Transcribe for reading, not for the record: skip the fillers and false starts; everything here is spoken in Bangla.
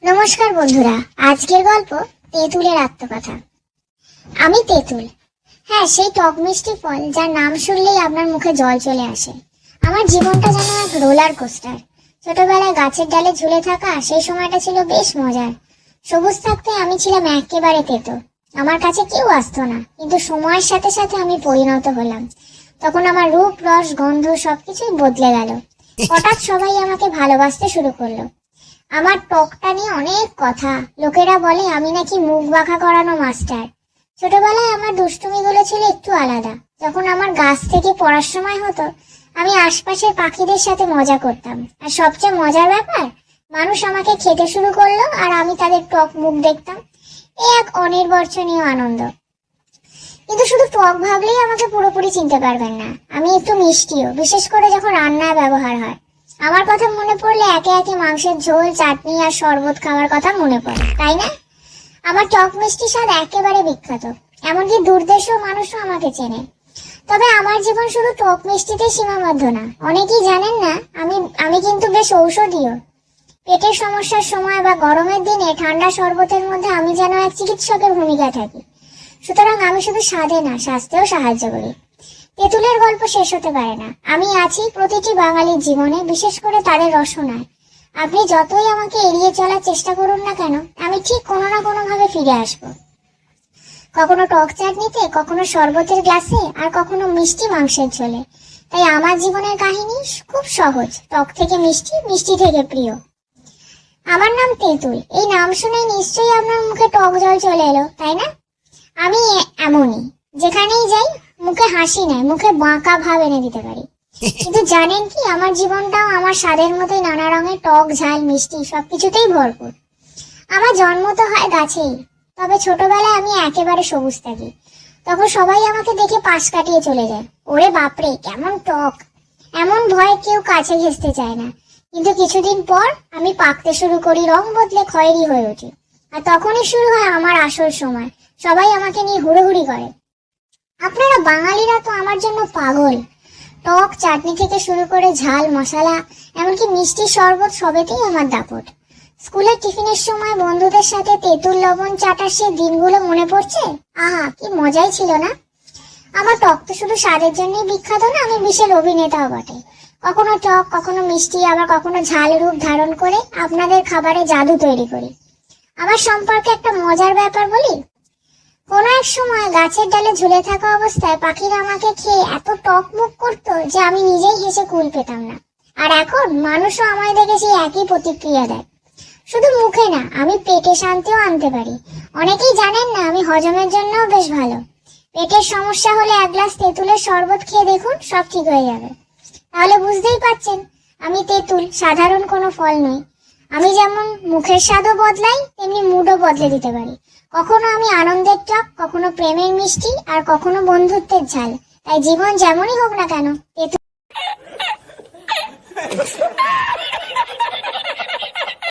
নমস্কার বন্ধুরা, আজকের গল্প তেঁতুলের আত্মকথা। আমি তেঁতুল। হ্যাঁ, সেই টক মিষ্টি ফল যার নাম শুনলেই আপনার মুখে জল চলে আসে। আমার জীবনটা যেন এক রোলার কোস্টার। ছোটবেলায় গাছের ডালে ঝুলে থাকা সেই সময়টা ছিল বেশ মজার। সবুজ থাকতে আমি ছিলাম একেবারে তেতো। আমার কাছে কেউ আসতো না, কিন্তু সময়ের সাথে সাথে আমি পরিণত হলাম। তখন আমার রূপ, রস, গন্ধ সবকিছুই বদলে গেল। হঠাৎ সবাই আমাকে ভালোবাসতে শুরু করলো। আমার টকটা নিয়ে অনেক কথা। লোকেরা বলে আমি নাকি মুখ বাঁকা করানো মাস্টার। ছোটবেলায় আমার দুষ্টুমিগুলো ছিল একটু আলাদা। যখন আমার গাছ থেকে পড়ার সময় হতো, আমি আশপাশের পাখিদের সাথে মজা করতাম। আর সবচেয়ে মজার ব্যাপার, মানুষ আমাকে খেতে শুরু করলো আর আমি তাদের টক মুখ দেখতাম। এ এক অনির্বচনীয় আনন্দ। কিন্তু শুধু টক ভাবলেই আমাকে পুরোপুরি চিনতে পারবেন না। আমি একটু মিষ্টিও, বিশেষ করে যখন রান্নায় ব্যবহার হয়। আমার কথা মনে পড়লে একে একে মাংসের ঝোল, চাটনি আর শরবত খাওয়ার কথা মনে পড়ে, তাই না? আমার টক মিষ্টি স্বাদ একেবারে বিখ্যাত। এমনকি দূরদেশেও মানুষও আমাকে চেনে। তবে আমার জীবন শুধু টক মিষ্টিতে সীমাবদ্ধ না। অনেকেই জানেন না আমি কিন্তু বেশ ঔষধীয়। পেটের সমস্যার সময় বা গরমের দিনে ঠান্ডা শরবতের মধ্যে আমি যেন এক চিকিৎসকের ভূমিকা থাকি। সুতরাং আমি শুধু স্বাদে না, স্বাস্থ্যেও সাহায্য করি। তেঁতুলের গল্প শেষ হতে পারে না। আমি আছি প্রতিটি বাঙালির জীবনে, বিশেষ করে তাদের রসনায়। আপনি যতই আমাকে এড়িয়ে চলার চেষ্টা করুন না কেন, আমি ঠিক কোনো না কোনো ভাবে ফিরে আসবো। কখনো টক চাটনিতে, কখনো শরবতের গ্লাসে, আর কখনো মিষ্টি মাংসের ঝোলে। তাই আমার জীবনের কাহিনী খুব সহজ, টক থেকে মিষ্টি, মিষ্টি থেকে প্রিয়। আমার নাম তেঁতুল। এই নাম শুনেই নিশ্চয়ই আপনার মুখে টক জল চলে এলো, তাই না? আমি এমনই, যেখানেই যাই মুখে হাসি নেই, মুখে বাঁকা ভাব এনে দিতে পারি। কিন্তু জানেন কি, আমার জীবনটাও আমার স্বাদের মতোই নানা রঙের টক, ঝাল, মিষ্টি সবকিছুতেই ভরপুর। আমার জন্ম তো হয় গাছেই, তবে ছোটবেলায় আমি একেবারে সবুজ থাকি। তখন সবাই আমাকে দেখে পাশ কাটিয়ে চলে যায়। ওরে বাপরে, কেমন টক! এমন ভয় কেউ কাছে ঘেঁষতে চায় না। কিন্তু কিছুদিন পর আমি পাকতে শুরু করি, রং বদলে খয়েরি হয়ে উঠি। আর তখনই শুরু হয় আমার আসল সময়। সবাই আমাকে নিয়ে হুড়োহুড়ি করে। আপনারা বাঙালিরা তো আমার জন্য পাগল। টক চাটনি থেকে শুরু করে ঝাল, মশলা, এমনকি মিষ্টি, শরবত সবেতেই আমার দাপট। স্কুলের টিফিনের সময় বন্ধুদের সাথে তেঁতুল লবণ চাটার সে দিনগুলো মনে পড়ছে। আহা, কি মজাই ছিল না! আমার টক তো শুধু স্বাদের জন্যই বিখ্যাত না, আমি বিশেষ অভিনেতাও বটে। কখনো টক, কখনো মিষ্টি, আবার কখনো ঝাল রূপ ধারণ করে আপনাদের খাবারে জাদু তৈরি করি। আমার সম্পর্কে একটা মজার ব্যাপার বলি। কোনো এক সময় গাছের ডালে ঝুলে থাকা অবস্থায় পাখিরা আমাকে খেয়ে এত টক মুখ করতো যে আমি নিজেই হেসে কুল পেতাম না। আর এখন মানুষও আমায় দেখে সেই একই প্রতিক্রিয়া দেয়। শুধু মুখে না, আমি পেটে শান্তিও আনতে পারি। অনেকেই জানেন না, আমি হজমের জন্যও বেশ ভালো। পেটের সমস্যা হলে এক গ্লাস তেঁতুলের শরবত খেয়ে দেখুন, সব ঠিক হয়ে যাবে। তাহলে বুঝতেই পারছেন, আমি তেঁতুল সাধারণ কোনো ফল নই। আমি যেমন মুখের স্বাদও বদলাই, তেমনি মুডও বদলে দিতে পারি। কখনো আমি আনন্দের টক, কখনো প্রেমের মিষ্টি, আর কখনো বন্ধুত্বের ঝাল। তাই জীবন যেমনই হোক না কেন, তেঁতুল